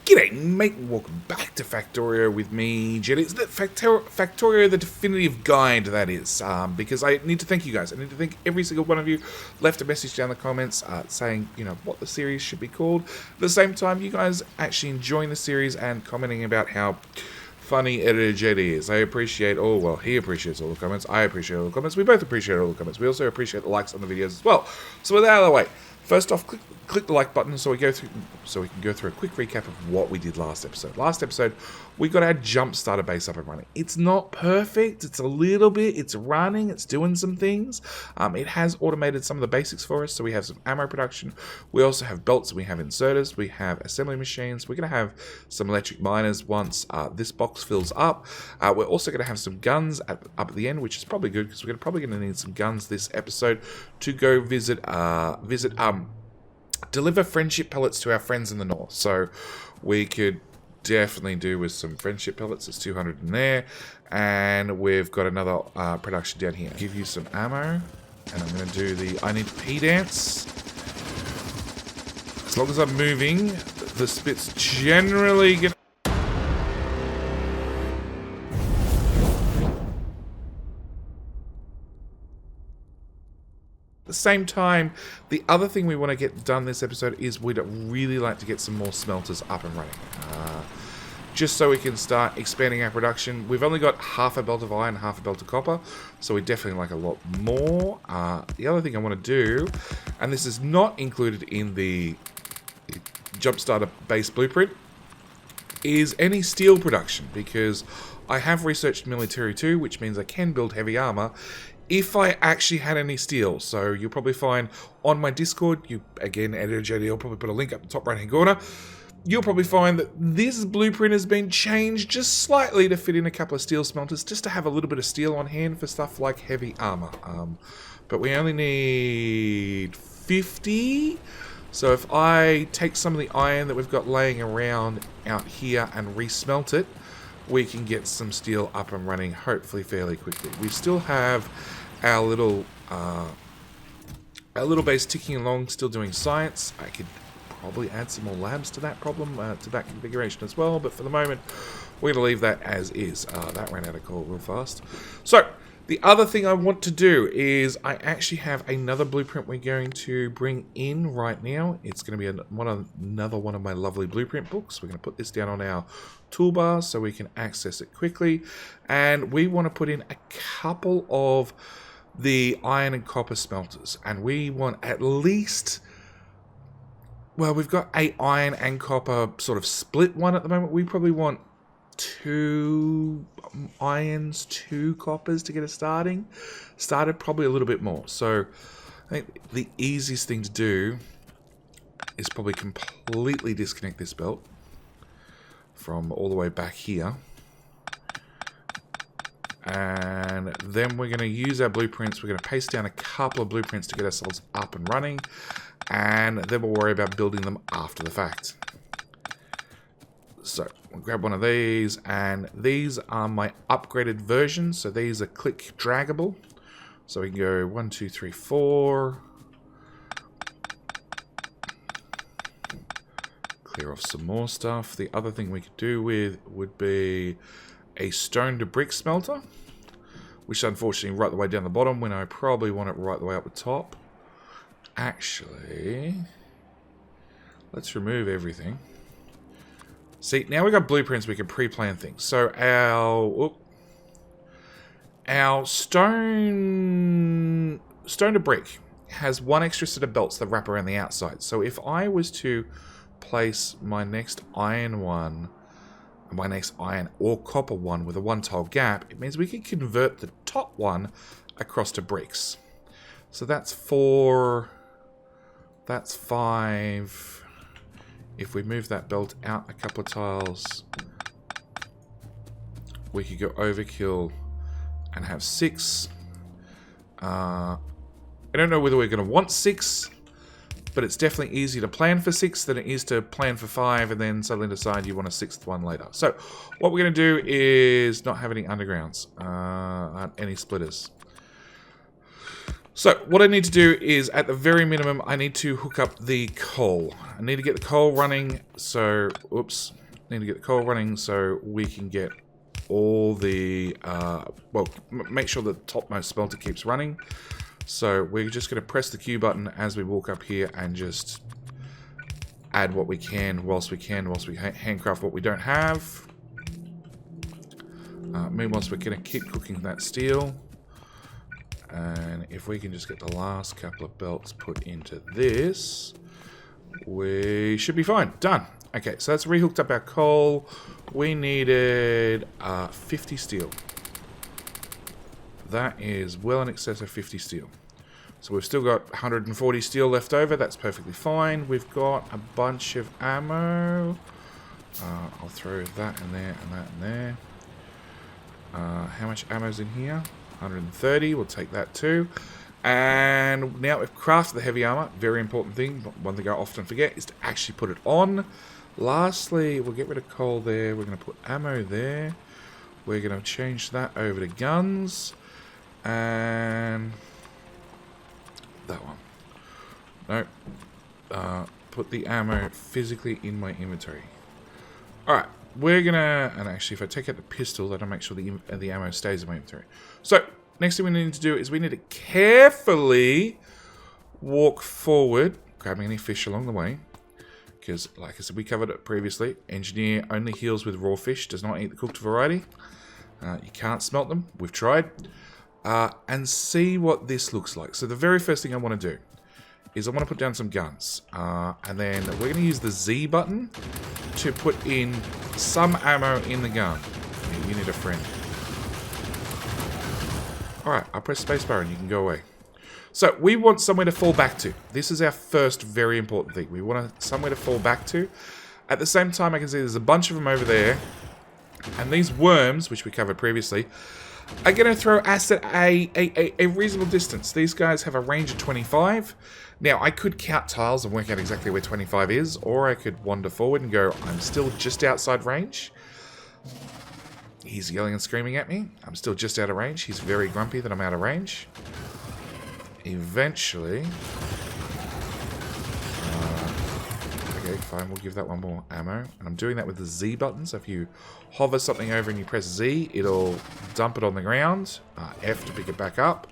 G'day mate, welcome back to Factorio with me, Jet. It's the Factorio, the definitive guide, that is, because I need to thank you guys. I need to thank every single one of you left a message down in the comments saying, you know, what the series should be called. At the same time, you guys actually enjoying the series and commenting about how funny Editor Jet is. I appreciate all, well, he appreciates all the comments, I appreciate all the comments, we both appreciate all the comments. We also appreciate the likes on the videos as well. So with that out of the way, first off, click the like button so we can go through a quick recap of what we did last episode. Last episode, we got our jump starter base up and running. It's not perfect. It's a little bit. It's running. It's doing some things. It has automated some of the basics for us. So we have some ammo production. We also have belts. We have inserters. We have assembly machines. We're going to have some electric miners once this box fills up. We're also going to have some guns up at the end, which is probably good because we're probably going to need some guns this episode to go deliver friendship pellets to our friends in the north. So we could definitely do with some friendship pellets. It's 200 in there, and we've got another production down here. Give you some ammo, and I'm going to do the I need to pee dance. As long as I'm moving, the spit's generally going to... At the same time, the other thing we want to get done this episode is we'd really like to get some more smelters up and running. Just so we can start expanding our production. We've only got half a belt of iron, half a belt of copper, so we definitely like a lot more. The other thing I want to do, and this is not included in the Jumpstarter base blueprint, is any steel production, because I have researched military too, which means I can build heavy armor if I actually had any steel. So you'll probably find on my Discord, again, Editor JD, I'll probably put a link up the top right hand corner. You'll probably find that this blueprint has been changed just slightly to fit in a couple of steel smelters, just to have a little bit of steel on hand for stuff like heavy armor. But we only need 50. So if I take some of the iron that we've got laying around out here and resmelt it, we can get some steel up and running, hopefully fairly quickly. We still have our little base ticking along, still doing science. I could probably add some more labs to that problem, to that configuration as well, but for the moment, we're going to leave that as is. That ran out of coal real fast. So, the other thing I want to do is I actually have another blueprint we're going to bring in right now. It's going to be another one of my lovely blueprint books. We're going to put this down on our toolbar so we can access it quickly. And we want to put in a couple of the iron and copper smelters. And we want at least... Well, we've got a iron and copper sort of split one at the moment. We probably want 2 irons, 2 coppers to get us started, probably a little bit more. So I think the easiest thing to do is probably completely disconnect this belt from all the way back here, and then we're going to use our blueprints. We're going to paste down a couple of blueprints to get ourselves up and running, and then we'll worry about building them after the fact. So we'll grab one of these, and these are my upgraded versions. So these are click draggable. So we can go 1, 2, 3, 4. Clear off some more stuff. The other thing we could do with would be a stone to brick smelter, which unfortunately right the way down the bottom when I probably want it right the way up the top. Actually, let's remove everything. See, now we've got blueprints, we can pre-plan things. So our stone to brick has 1 extra set of belts that wrap around the outside. So if I was to place my next iron one, my next iron or copper one with a 1 tile gap, it means we can convert the top one across to bricks. So that's 4, that's 5... If we move that belt out a couple of tiles, we could go overkill and have 6. I don't know whether we're going to want 6, but it's definitely easier to plan for 6 than it is to plan for 5 and then suddenly decide you want a 6th one later. So what we're going to do is not have any undergrounds, any splitters. So what I need to do is, at the very minimum, I need to hook up the coal. I need to get the coal running, so... Oops. I need to get the coal running so we can get all the... well, make sure the topmost smelter keeps running. So we're just going to press the Q button as we walk up here and just add what we can whilst we handcraft what we don't have. Meanwhile, we're going to keep cooking that steel. And if we can just get the last couple of belts put into this, we should be fine. Done. Okay, so that's rehooked up our coal. We needed 50 steel. That is well in excess of 50 steel. So we've still got 140 steel left over. That's perfectly fine. We've got a bunch of ammo. I'll throw that in there and that in there. How much ammo's in here? 130, we'll take that too. And now we've crafted the heavy armor. Very important thing, one thing I often forget, is to actually put it on. Lastly, we'll get rid of coal there. We're going to put ammo there. We're going to change that over to guns. And that one. Nope. Put the ammo physically in my inventory. Alright. We're gonna, and actually if I take out the pistol, that'll make sure the ammo stays in my inventory. So, next thing we need to do is we need to carefully walk forward, grabbing any fish along the way. Because, like I said, we covered it previously. Engineer only heals with raw fish, does not eat the cooked variety. You can't smelt them, we've tried. And see what this looks like. So the very first thing I want to do is I want to put down some guns. And then we're going to use the Z button to put in some ammo in the gun. You need a friend. Alright, I'll press spacebar and you can go away. So, we want somewhere to fall back to. This is our first very important thing. We want somewhere to fall back to. At the same time, I can see there's a bunch of them over there. And these worms, which we covered previously, are going to throw acid a reasonable distance. These guys have a range of 25. Now, I could count tiles and work out exactly where 25 is, or I could wander forward and go, I'm still just outside range. He's yelling and screaming at me. I'm still just out of range. He's very grumpy that I'm out of range. Eventually... okay, fine, we'll give that one more ammo. And I'm doing that with the Z button, so if you hover something over and you press Z, it'll dump it on the ground. F to pick it back up.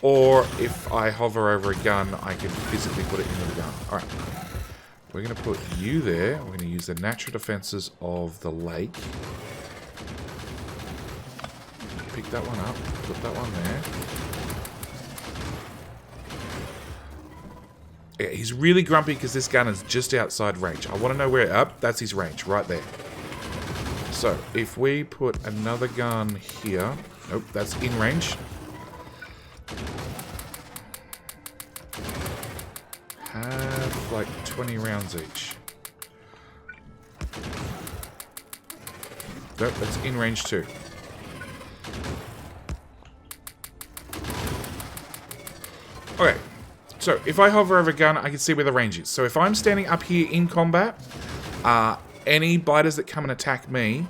Or if I hover over a gun, I can physically put it into the gun. Alright. We're going to put you there. We're going to use the natural defenses of the lake. Pick that one up. Put that one there. Yeah, he's really grumpy because this gun is just outside range. I want to know where... Up, that's his range, right there. So, if we put another gun here... Nope, that's in range. Have like 20 rounds each. Nope, that's in range too. Okay, so if I hover over a gun, I can see where the range is. So if I'm standing up here in combat, any biters that come and attack me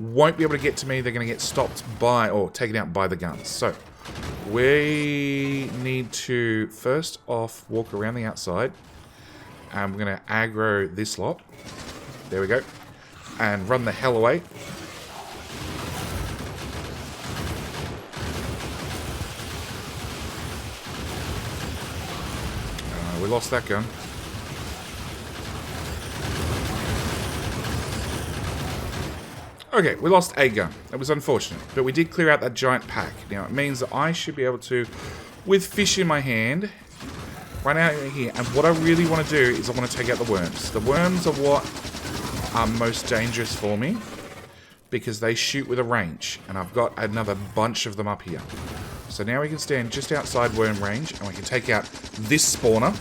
won't be able to get to me. They're going to get stopped by, or taken out by the guns. So we need to first off walk around the outside, and we're going to aggro this lot. There we go. And run the hell away. We lost that gun. Okay, we lost a gun. That was unfortunate. But we did clear out that giant pack. Now, it means that I should be able to, with fish in my hand, run out here. And what I really want to do is I want to take out the worms. The worms are what are most dangerous for me, because they shoot with a range. And I've got another bunch of them up here. So now we can stand just outside worm range, and we can take out this spawner.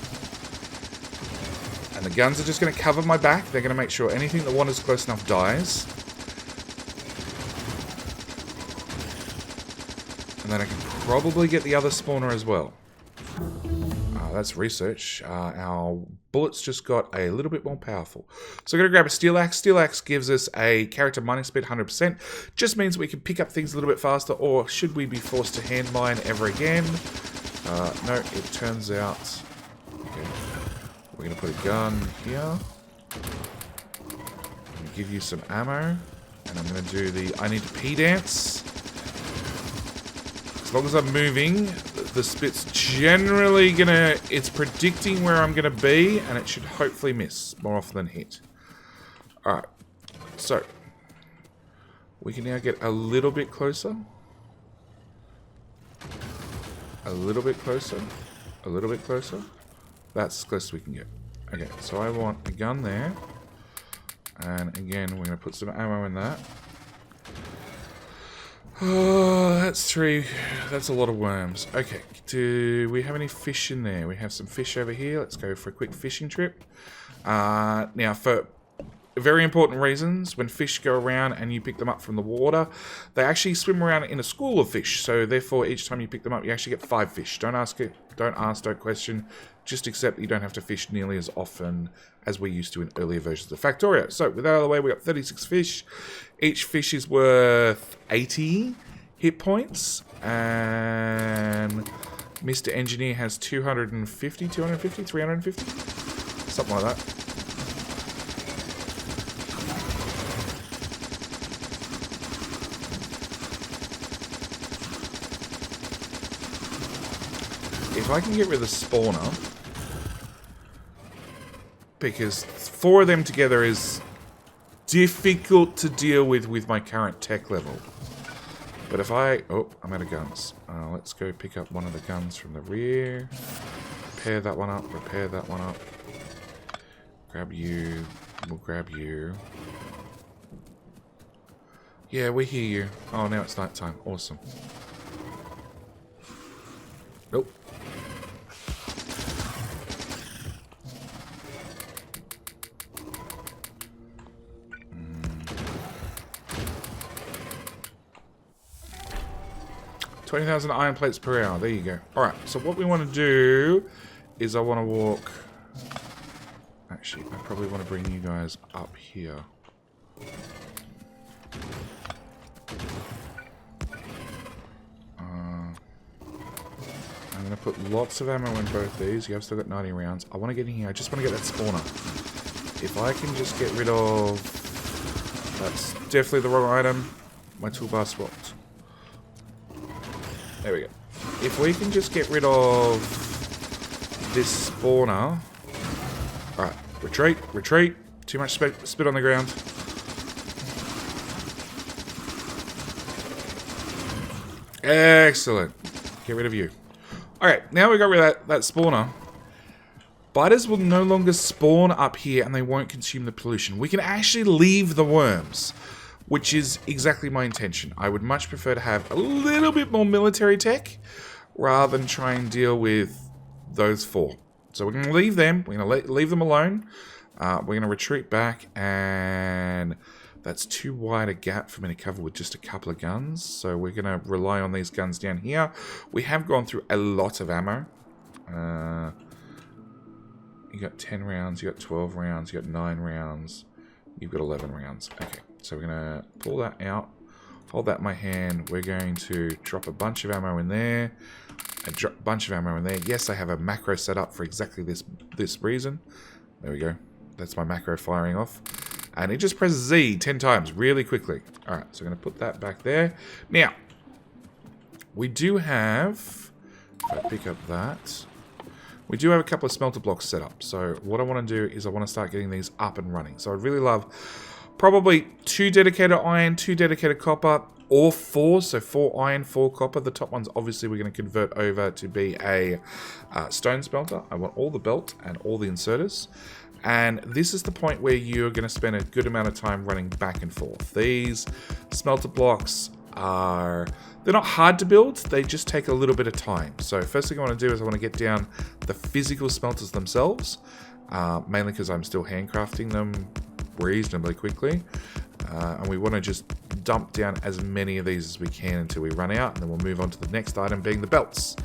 And the guns are just going to cover my back. They're going to make sure anything that wanders close enough dies. And then I can probably get the other spawner as well. That's research. Our bullets just got a little bit more powerful. So I'm going to grab a steel axe. Steel axe gives us a character mining speed 100%. Just means we can pick up things a little bit faster, or should we be forced to hand mine ever again, No, it turns out... Okay. We're going to put a gun here. I'm going to give you some ammo. And I'm going to do the I need to pee dance. As long as I'm moving, the spit's generally going to... It's predicting where I'm going to be, and it should hopefully miss more often than hit. Alright. So, we can now get a little bit closer. A little bit closer. A little bit closer. That's as close as we can get. Okay, so I want a gun there. And again, we're going to put some ammo in that. Oh, that's 3. That's a lot of worms. Okay, do we have any fish in there? We have some fish over here. Let's go for a quick fishing trip. Now, for very important reasons, when fish go around and you pick them up from the water, they actually swim around in a school of fish. So therefore, each time you pick them up, you actually get 5 fish. Don't ask, don't question. Just accept that you don't have to fish nearly as often as we used to in earlier versions of Factorio. So with that out of the way, we got 36 fish. Each fish is worth 80 hit points. And Mr. Engineer has 250, 250, 350? Something like that. If I can get rid of the spawner, because 4 of them together is difficult to deal with my current tech level. But if I... Oh, I'm out of guns. Let's go pick up one of the guns from the rear. Repair that one up, repair that one up. Grab you. We'll grab you. Yeah, we hear you. Oh, now it's night time. Awesome. Nope. 20,000 iron plates per hour. There you go. Alright, so what we want to do is I want to walk... Actually, I probably want to bring you guys up here. I'm going to put lots of ammo in both these. You have still got 90 rounds. I want to get in here. I just want to get that spawner. If I can just get rid of... That's definitely the wrong item. My toolbar swapped. There we go. If we can just get rid of this spawner... Alright, retreat, retreat. Too much spit on the ground. Excellent. Get rid of you. Alright, now we got rid of that spawner. Biters will no longer spawn up here and they won't consume the pollution. We can actually leave the worms, which is exactly my intention. I would much prefer to have a little bit more military tech rather than try and deal with those 4. So we're going to leave them. We're going to leave them alone. We're going to retreat back, and that's too wide a gap for me to cover with just a couple of guns. So we're going to rely on these guns down here. We have gone through a lot of ammo. You got 10 rounds, you got 12 rounds, you got 9 rounds, you've got 11 rounds. Okay, so we're going to pull that out, hold that in my hand. We're going to drop a bunch of ammo in there, a bunch of ammo in there. Yes, I have a macro set up for exactly this reason. There we go. That's my macro firing off. And it just presses Z 10 times really quickly. Alright, so I'm going to put that back there. Now, we do have... If I pick up that... We do have a couple of smelter blocks set up. So what I want to do is I want to start getting these up and running. So I'd really love probably 2 dedicated iron, 2 dedicated copper, or 4. So 4 iron, 4 copper. The top ones obviously we're going to convert over to be a stone smelter. I want all the belt and all the inserters. And this is the point where you're going to spend a good amount of time running back and forth. These smelter blocks are... They're not hard to build, they just take a little bit of time. So first thing I want to do is I want to get down the physical smelters themselves, mainly because I'm still handcrafting them reasonably quickly. And we want to just dump down as many of these as we can until we run out, and then we'll move on to the next item being the belts.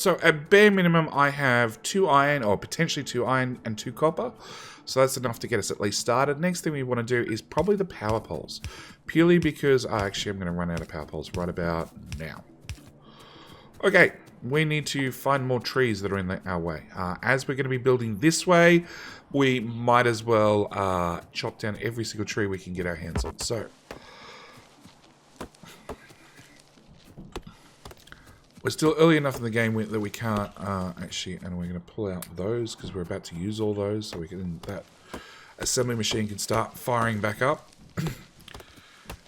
So at bare minimum, I have 2 iron, or potentially 2 iron and 2 copper. So that's enough to get us at least started. Next thing we want to do is probably the power poles. Purely because, actually I'm going to run out of power poles right about now. Okay, we need to find more trees that are in our way. As we're going to be building this way, we might as well chop down every single tree we can get our hands on. So, we're still early enough in the game that we can't actually, and we're going to pull out those because we're about to use all those, so we can that assembly machine can start firing back up.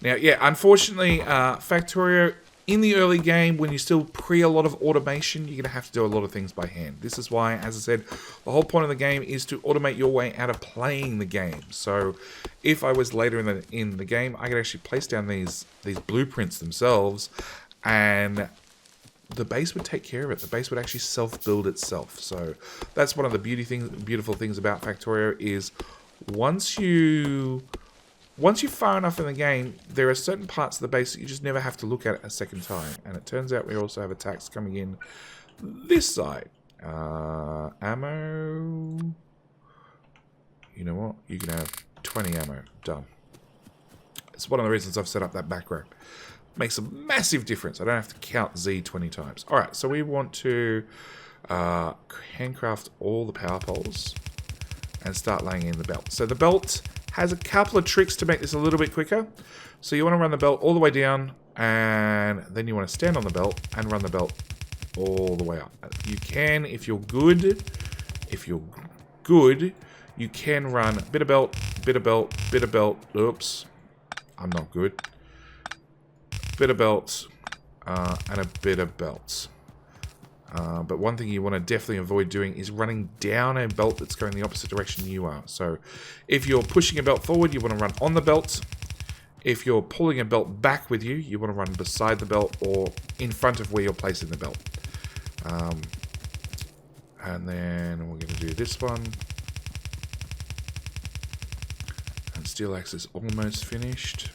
Now, yeah, unfortunately, Factorio, in the early game, when you still a lot of automation, you're going to have to do a lot of things by hand. This is why, as I said, the whole point of the game is to automate your way out of playing the game. So, if I was later in the game, I could actually place down these blueprints themselves, and the base would take care of it. The base would actually self-build itself. So that's one of the beautiful things about Factorio is once you're far enough in the game, there are certain parts of the base that you just never have to look at a second time. And it turns out we also have attacks coming in this side. Ammo. You know what? You can have 20 ammo. Done. It's one of the reasons I've set up that back row. Makes a massive difference. I don't have to count Z 20 times. Alright, so we want to handcraft all the power poles and start laying in the belt. So the belt has a couple of tricks to make this a little bit quicker. So you want to run the belt all the way down, and then you want to stand on the belt and run the belt all the way up. You can, if you're good, you can run bit of belt, bit of belt, bit of belt. Oops, I'm not good. Bit of belts and a bit of belts. But one thing you want to definitely avoid doing is running down a belt that's going the opposite direction you are. So if you're pushing a belt forward, you want to run on the belt. If you're pulling a belt back with you, you want to run beside the belt or in front of where you're placing the belt. And then we're going to do this one. And steel axe is almost finished.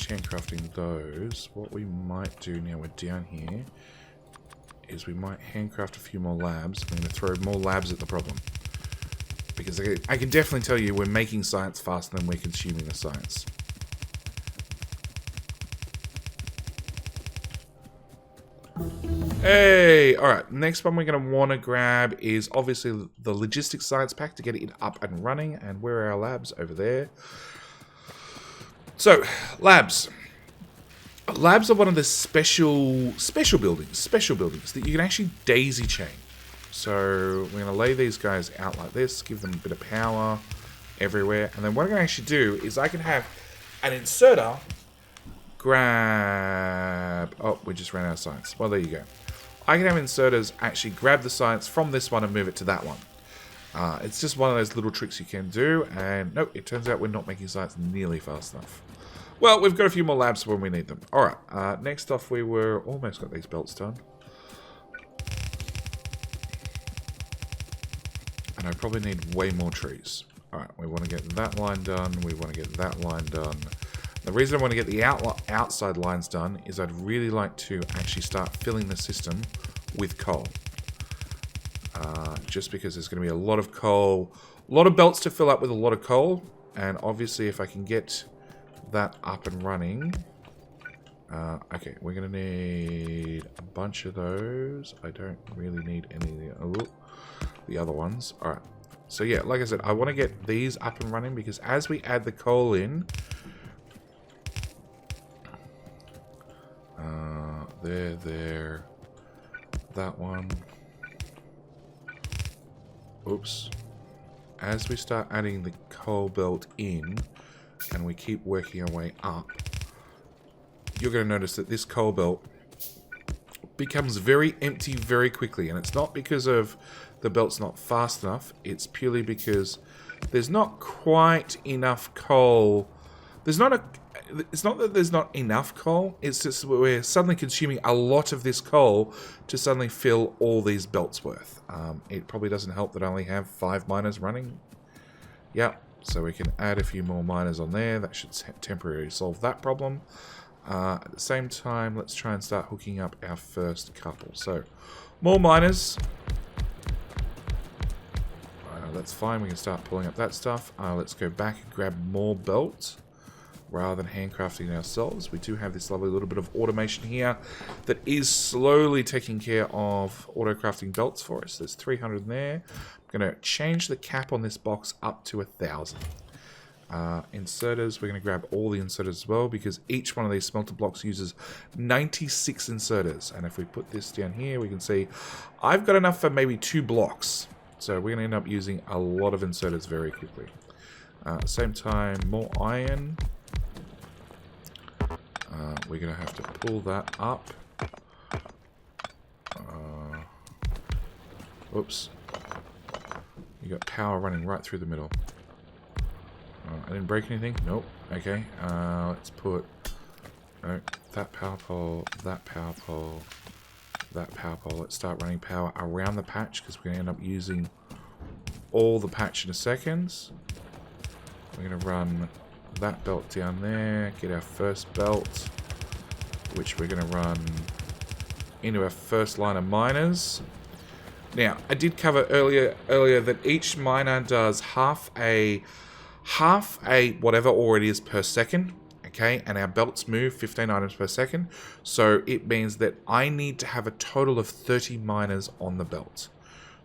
Handcrafting those. What we might do now we're down here is we might handcraft a few more labs. I'm going to throw more labs at the problem because I can definitely tell you we're making science faster than we're consuming the science. Hey! Alright, next one we're going to want to grab is obviously the logistics science pack to get it up and running. And where are our labs? Over there. So, labs. Labs are one of the special buildings that you can actually daisy chain. So, we're going to lay these guys out like this, give them a bit of power everywhere. And then what I'm going to actually do is I can have an inserter grab... Oh, we just ran out of science. Well, there you go. I can have inserters actually grab the science from this one and move it to that one. It's just one of those little tricks you can do, and nope, it turns out we're not making science nearly fast enough. Well, we've got a few more labs when we need them. Alright, next off we were almost got these belts done. And I probably need way more trees. Alright, we want to get that line done, we want to get that line done. The reason I want to get the outside lines done is I'd really like to actually start filling the system with coal. Just because there's going to be a lot of coal, a lot of belts to fill up with a lot of coal, and obviously if I can get that up and running, okay, we're going to need a bunch of those. I don't really need any of the other ones. Alright, so yeah, like I said, I want to get these up and running because as we add the coal in, there, that one. Oops. As we start adding the coal belt in, and we keep working our way up, you're going to notice that this coal belt becomes very empty very quickly. And it's not because of the belt's not fast enough. It's purely because there's not quite enough coal. There's not it's not that there's not enough coal, it's just we're suddenly consuming a lot of this coal to suddenly fill all these belts worth. It probably doesn't help that I only have 5 miners running. Yep, so we can add a few more miners on there. That should temporarily solve that problem. At the same time, let's try and start hooking up our first couple. So, more miners. That's fine, we can start pulling up that stuff. Let's go back and grab more belts rather than handcrafting ourselves. We do have this lovely little bit of automation here that is slowly taking care of auto-crafting belts for us. There's 300 in there. I'm going to change the cap on this box up to 1,000. Inserters, we're going to grab all the inserters as well because each one of these smelter blocks uses 96 inserters. And if we put this down here, we can see I've got enough for maybe 2 blocks. So we're going to end up using a lot of inserters very quickly. At the same time, more iron. We're going to have to pull that up. Oops. You got power running right through the middle. I didn't break anything? Nope. Okay. Let's put that power pole, that power pole, that power pole. Let's start running power around the patch because we're going to end up using all the patch in a second. We're going to run that belt down there, get our first belt, which we're going to run into our first line of miners. Now, I did cover earlier that each miner does half a whatever ore it is per second. Okay, and our belts move 15 items per second, so it means that I need to have a total of 30 miners on the belt.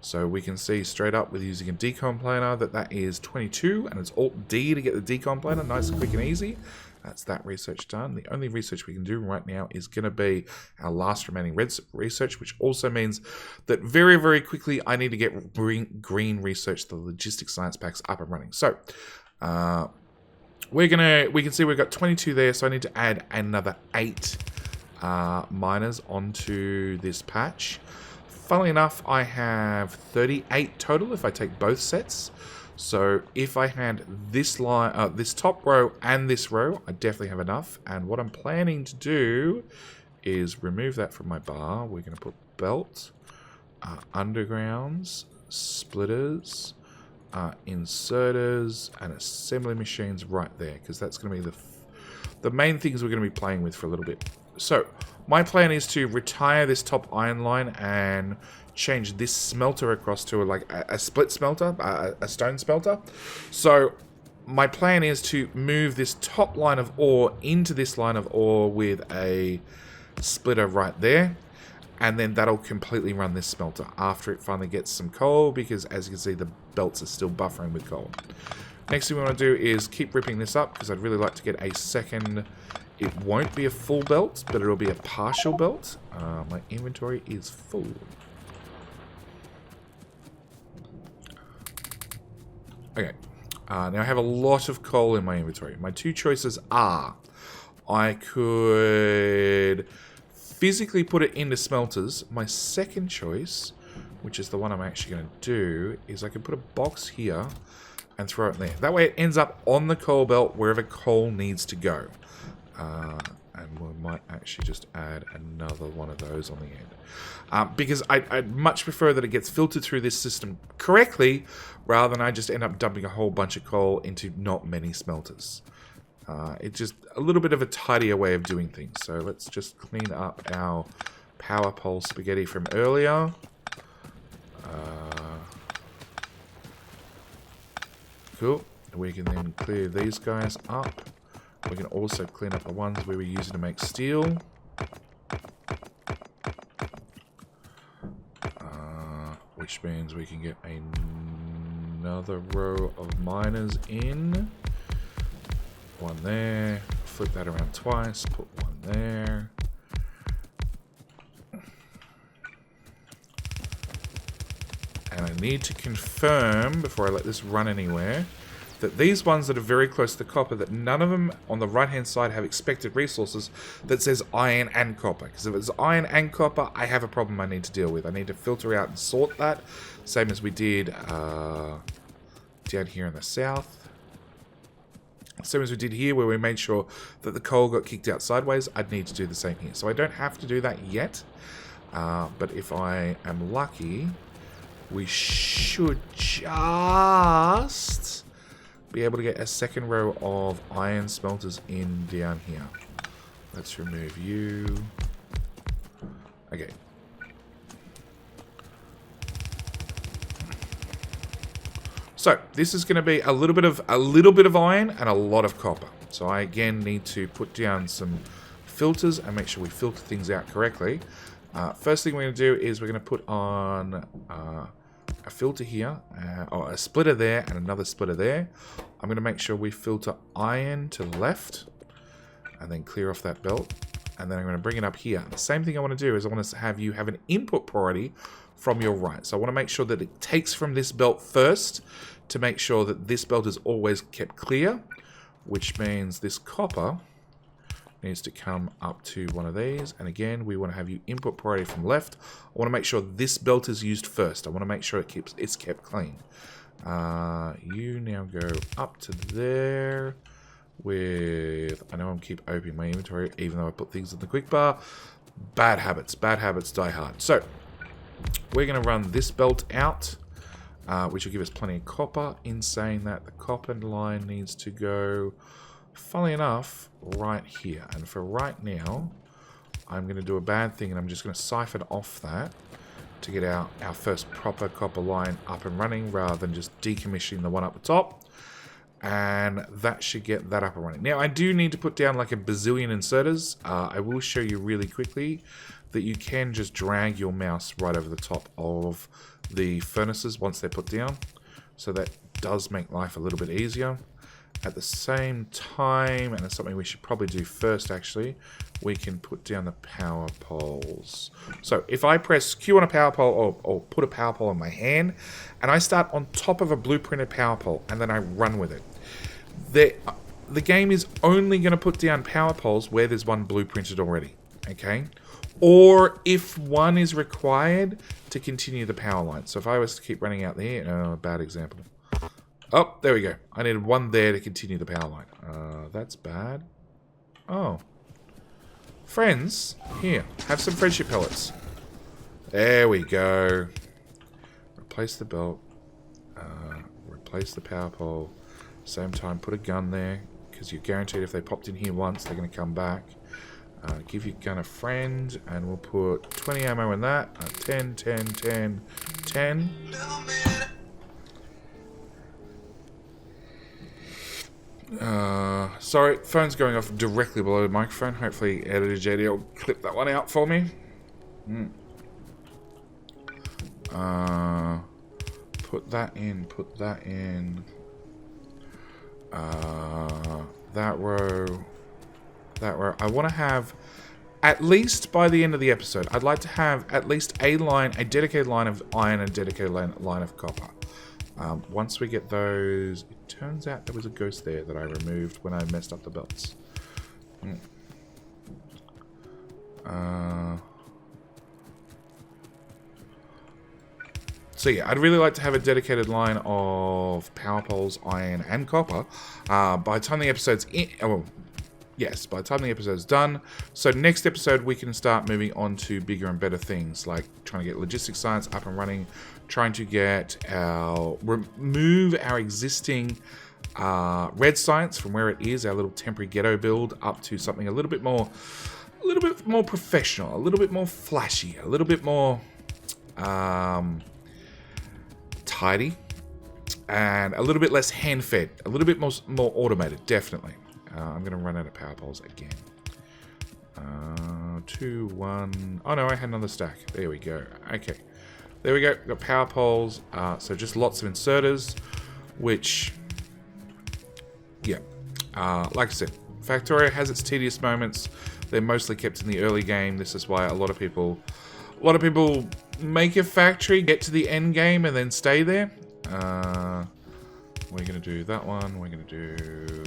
So we can see straight up with using a decom planer that is 22, and it's Alt D to get the decom planer, nice and quick and easy. That's that research done. The only research we can do right now is going to be our last remaining research, which also means that very, very quickly I need to get green research, the logistics science packs up and running. So, we can see we've got 22 there, so I need to add another 8 miners onto this patch. Funnily enough, I have 38 total if I take both sets. So if I had this line, this top row and this row, I definitely have enough. And what I'm planning to do is remove that from my bar. We're going to put belt, undergrounds, splitters, inserters, and assembly machines right there, because that's going to be the main things we're going to be playing with for a little bit. So my plan is to retire this top iron line and change this smelter across to like a split smelter, a stone smelter. So my plan is to move this top line of ore into this line of ore with a splitter right there. And then that'll completely run this smelter after it finally gets some coal, because as you can see, the belts are still buffering with coal. Next thing we want to do is keep ripping this up, because I'd really like to get a second. It won't be a full belt, but it'll be a partial belt. My inventory is full. Okay. Now I have a lot of coal in my inventory. My 2 choices are, I could physically put it into smelters. My second choice, which is the one I'm actually going to do, is I can put a box here and throw it in there. That way it ends up on the coal belt wherever coal needs to go. And we might actually just add another one of those on the end. Because I'd much prefer that it gets filtered through this system correctly, rather than I just end up dumping a whole bunch of coal into not many smelters. It's just a little bit of a tidier way of doing things. So let's just clean up our power pole spaghetti from earlier. Cool. We can then clear these guys up. We can also clean up the ones we were using to make steel. Which means we can get another row of miners in. One there. Flip that around twice. Put one there. And I need to confirm, before I let this run anywhere, that these ones that are very close to copper, that none of them on the right-hand side have expected resources that says iron and copper. Because if it's iron and copper, I have a problem I need to deal with. I need to filter out and sort that, same as we did down here in the south. Same as we did here, where we made sure that the coal got kicked out sideways, I'd need to do the same here. So I don't have to do that yet. But if I am lucky, we should just be able to get a second row of iron smelters in down here. Let's remove you. Okay. So this is going to be a little bit of iron and a lot of copper. So I again need to put down some filters and make sure we filter things out correctly. First thing we're going to do is we're going to put on a filter here, or a splitter there and another splitter there. I'm going to make sure we filter iron to the left and then clear off that belt. And then I'm going to bring it up here. The same thing I want to do is I want to have you have an input priority from your right. So I want to make sure that it takes from this belt first to make sure that this belt is always kept clear, which means this copper needs to come up to one of these. And again, we want to have you input priority from left. I want to make sure this belt is used first. I want to make sure it's kept clean. You now go up to there with... I know I keep opening my inventory even though I put things in the quick bar. Bad habits die hard. So we're going to run this belt out, which will give us plenty of copper. In saying that, the copper line needs to go, funnily enough, right here. And for right now, I'm going to do a bad thing, and I'm just going to siphon off that to get our first proper copper line up and running, rather than just decommissioning the one up the top. And that should get that up and running. Now, I do need to put down like a bazillion inserters. I will show you really quickly that you can just drag your mouse right over the top of the furnaces once they're put down. So that does make life a little bit easier. At the same time, and it's something we should probably do first actually, we can put down the power poles. So if I press Q on a power pole, or put a power pole in my hand, and I start on top of a blueprinted power pole, and then I run with it, the game is only going to put down power poles where there's one blueprinted already, okay? Or if one is required to continue the power line. So if I was to keep running out there, bad example. Oh, there we go. I needed one there to continue the power line. That's bad. Oh. Friends, here, have some friendship pellets. There we go. Replace the belt. Replace the power pole. Same time, put a gun there, because you're guaranteed if they popped in here once, they're going to come back. Give your gun a friend, and we'll put 20 ammo in that. 10, 10, 10, 10. Sorry, phone's going off directly below the microphone. Hopefully Editor JD will clip that one out for me. Put that in, put that in. That row. That row. I want to have, at least by the end of the episode, I'd like to have at least a dedicated line of iron and a dedicated line of copper. Once we get those, it turns out there was a ghost there that I removed when I messed up the belts. So yeah, I'd really like to have a dedicated line of power poles, iron, and copper. By the time the episode's by the time the episode's done. So next episode we can start moving on to bigger and better things, like trying to get logistics science up and running, trying to get remove our existing red science from where it is, our little temporary ghetto build, up to something a little bit more professional, a little bit more flashy, a little bit more tidy, and a little bit less hand-fed, a little bit more automated, definitely. I'm going to run out of power poles again. 2, 1... Oh no, I had another stack. There we go. Okay. There we go. Got power poles. So just lots of inserters, which... Yeah. Like I said, Factorio has its tedious moments. They're mostly kept in the early game. This is why a lot of people make a factory, get to the end game, and then stay there. We're going to do that one. We're going to do...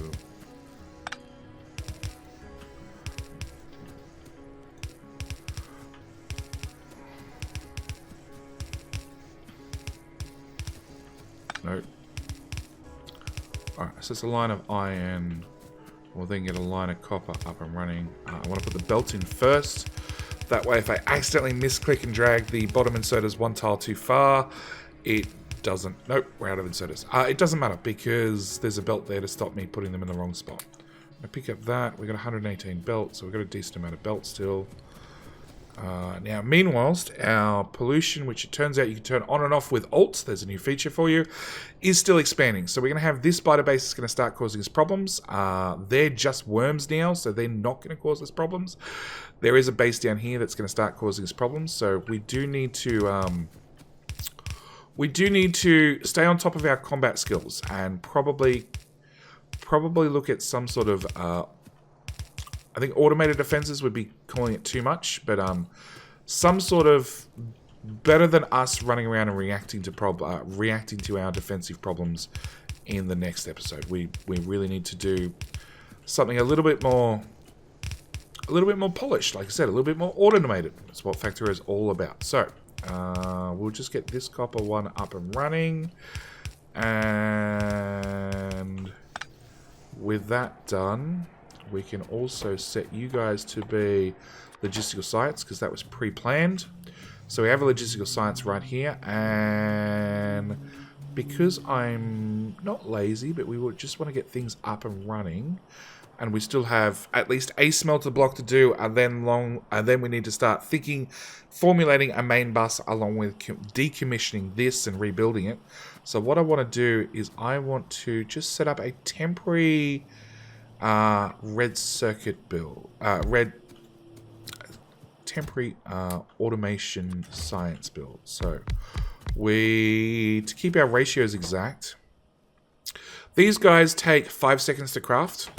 Nope. Alright, so it's a line of iron. We'll then get a line of copper up and running. I want to put the belt in first. That way, if I accidentally misclick and drag the bottom inserters one tile too far, it doesn't... Nope, we're out of inserters. It doesn't matter because there's a belt there to stop me putting them in the wrong spot. I pick up that. We've got 118 belts, so we've got a decent amount of belts still. Now, meanwhile, our pollution, which it turns out you can turn on and off with Alt, there's a new feature for you, is still expanding. So we're going to have this spider base that's going to start causing us problems. They're just worms now, so they're not going to cause us problems. There is a base down here that's going to start causing us problems, so we do need to stay on top of our combat skills and probably look at some sort of I think automated defenses would be calling it too much, but some sort of better than us running around and reacting to our defensive problems in the next episode. We really need to do something a little bit more polished, like I said, a little bit more automated. That's what Factorio is all about. So we'll just get this copper one up and running, and with that done, we can also set you guys to be logistical science, because that was pre-planned. So we have a logistical science right here, and because I'm not lazy, but we would just want to get things up and running, and we still have at least a smelter block to do, and then we need to start formulating a main bus along with decommissioning this and rebuilding it. So what I want to do is I want to just set up a temporary red circuit build, temporary automation science build. So to keep our ratios exact, these guys take 5 seconds to craft.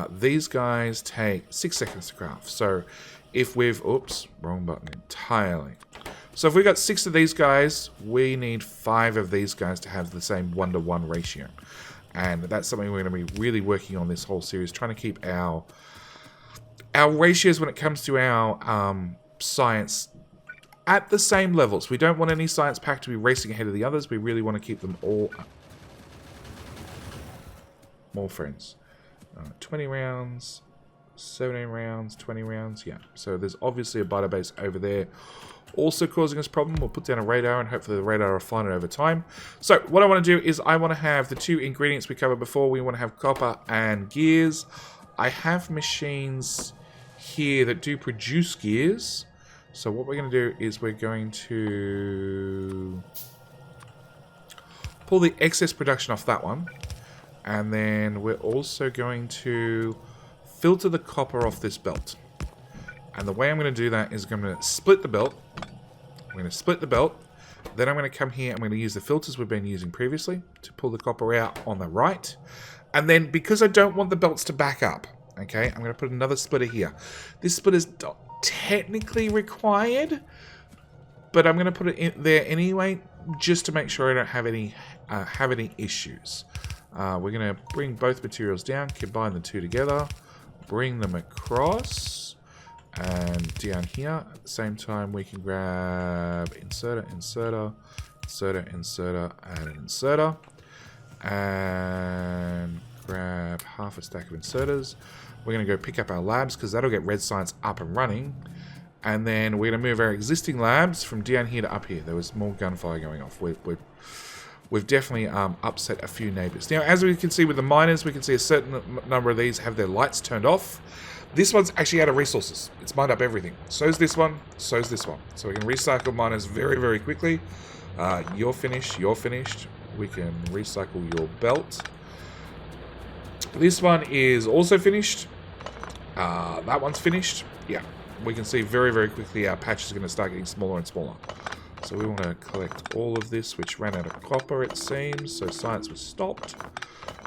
These guys take 6 seconds to craft. So if we've, oops, wrong button entirely. So if we've got 6 of these guys, we need 5 of these guys to have the same 1-to-1 ratio. And that's something we're going to be really working on this whole series, trying to keep our ratios when it comes to our science at the same levels. We don't want any science pack to be racing ahead of the others. We really want to keep them all more friends. 20 rounds, 17 rounds, 20 rounds, yeah. So there's obviously a biter base over there also causing us a problem. We'll put down a radar and hopefully the radar will find it over time. So what I want to do is I want to have the 2 ingredients we covered before. We want to have copper and gears. I have machines here that do produce gears. So what we're going to do is we're going to pull the excess production off that one. And then we're also going to filter the copper off this belt. And the way I'm going to do that is I'm going to split the belt. I'm going to split the belt. Then I'm going to come here. I'm going to use the filters we've been using previously to pull the copper out on the right. And then because I don't want the belts to back up, okay, I'm going to put another splitter here. This splitter is not technically required, but I'm going to put it in there anyway, just to make sure I don't have any issues. We're going to bring both materials down, combine the 2 together, bring them across. And down here, at the same time, we can grab inserter, inserter, inserter, inserter, and an inserter. And grab half a stack of inserters. We're going to go pick up our labs, because that'll get red science up and running. And then we're going to move our existing labs from down here to up here. There was more gunfire going off. We've definitely upset a few neighbors. Now, as we can see with the miners, we can see a certain number of these have their lights turned off. This one's actually out of resources. It's mined up everything. So's this one. So's this one. So we can recycle miners very, very quickly. You're finished. You're finished. We can recycle your belt. This one is also finished. That one's finished. Yeah. We can see very, very quickly our patch is going to start getting smaller and smaller. So we want to collect all of this, which ran out of copper, it seems. So science was stopped.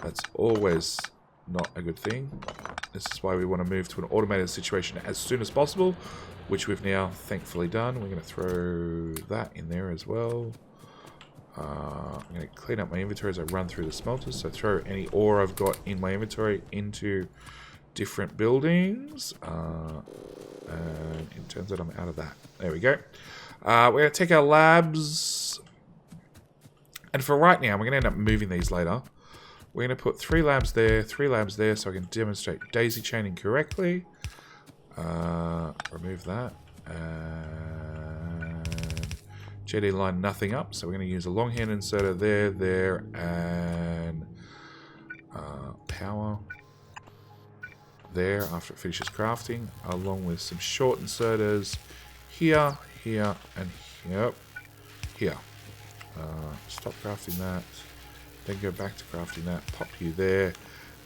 That's always not a good thing. This is why we want to move to an automated situation as soon as possible, which we've now thankfully done. We're going to throw that in there as well. I'm going to clean up my inventory as I run through the smelters. So throw any ore I've got in my inventory into different buildings. And it turns out I'm out of that. There we go. We're going to take our labs. And for right now, we're going to end up moving these later. We're going to put 3 labs there, 3 labs there, so I can demonstrate daisy chaining correctly. Remove that. And JD line nothing up, so we're going to use a longhand inserter there, and power there after it finishes crafting, along with some short inserters here, and here. Stop crafting that, then go back to crafting that, pop you there,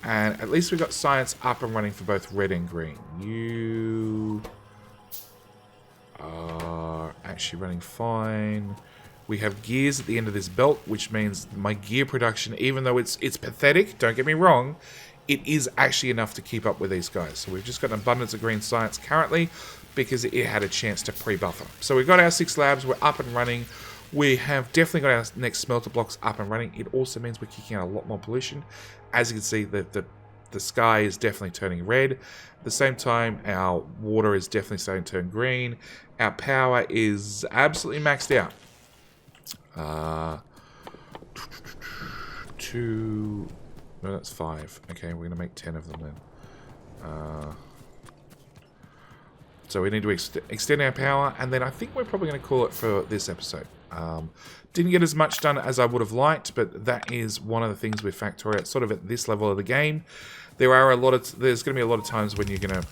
and at least we've got science up and running for both red and green. You are actually running fine. We have gears at the end of this belt, which means my gear production, even though it's pathetic, don't get me wrong, it is actually enough to keep up with these guys. So we've just got an abundance of green science currently because it had a chance to pre-buffer. So we've got our 6 labs, we're up and running. We have definitely got our next smelter blocks up and running. It also means we're kicking out a lot more pollution. As you can see, the sky is definitely turning red. At the same time, our water is definitely starting to turn green. Our power is absolutely maxed out. 2... No, that's 5. Okay, we're going to make 10 of them then. So we need to extend our power, and then I think we're probably going to call it for this episode. Didn't get as much done as I would have liked, but that is one of the things with Factorio, sort of at this level of the game. There's going to be a lot of times when you're going to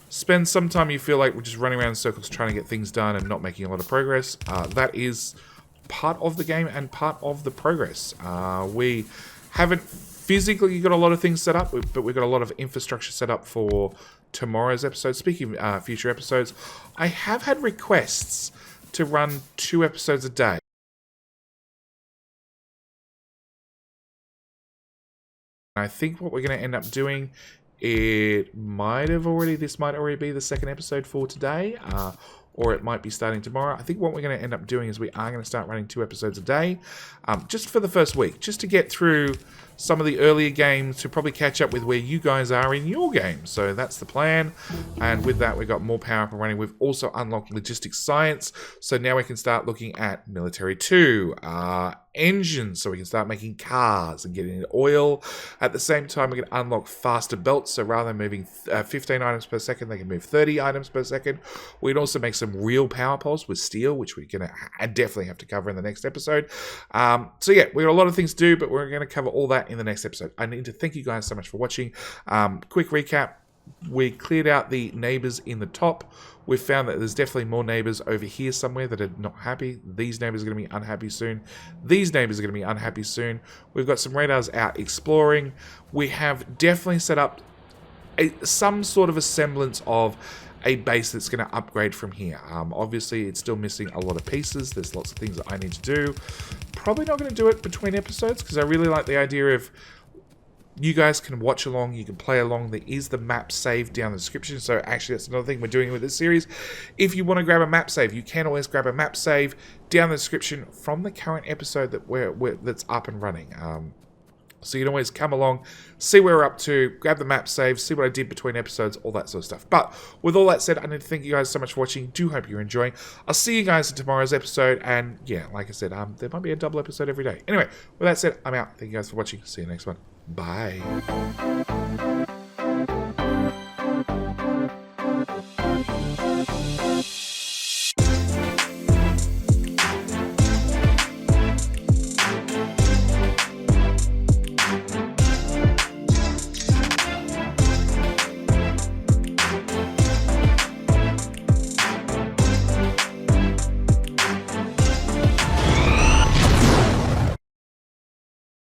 spend some time you feel like we're just running around in circles trying to get things done and not making a lot of progress. That is part of the game and part of the progress. We haven't physically got a lot of things set up, but we've got a lot of infrastructure set up for tomorrow's episode. Speaking of future episodes, I have had requests to run 2 episodes a day. I think what we're going to end up doing, this might already be the second episode for today, or it might be starting tomorrow. I think what we're going to end up doing is we are going to start running 2 episodes a day, just for the first week, just to get through some of the earlier games, to probably catch up with where you guys are in your game. So that's the plan. And with that, we've got more power up and running. We've also unlocked logistics science. So now we can start looking at military 2, engines, so we can start making cars and getting oil. At the same time, we can unlock faster belts. So rather than moving 15 items per second, they can move 30 items per second. We can also make some real power poles with steel, which we're going to definitely have to cover in the next episode. So yeah, we've got a lot of things to do, but we're going to cover all that in the next episode. I need to thank you guys so much for watching. Quick recap. We cleared out the neighbors in the top. We've found that there's definitely more neighbors over here somewhere that are not happy. These neighbors are going to be unhappy soon. These neighbors are going to be unhappy soon. We've got some radars out exploring. We have definitely set up some sort of a semblance of a base that's going to upgrade from here. Obviously, it's still missing a lot of pieces. There's lots of things that I need to do. Probably not going to do it between episodes because I really like the idea of you guys can watch along, you can play along. There is the map save down in the description. So actually, that's another thing we're doing with this series. If you want to grab a map save, you can always grab a map save down in the description from the current episode that's up and running. So you can always come along, see where we're up to, grab the map save, see what I did between episodes, all that sort of stuff. But with all that said, I need to thank you guys so much for watching. Do hope you're enjoying. I'll see you guys in tomorrow's episode. And yeah, like I said, there might be a double episode every day. Anyway, with that said, I'm out. Thank you guys for watching. See you next one. Bye.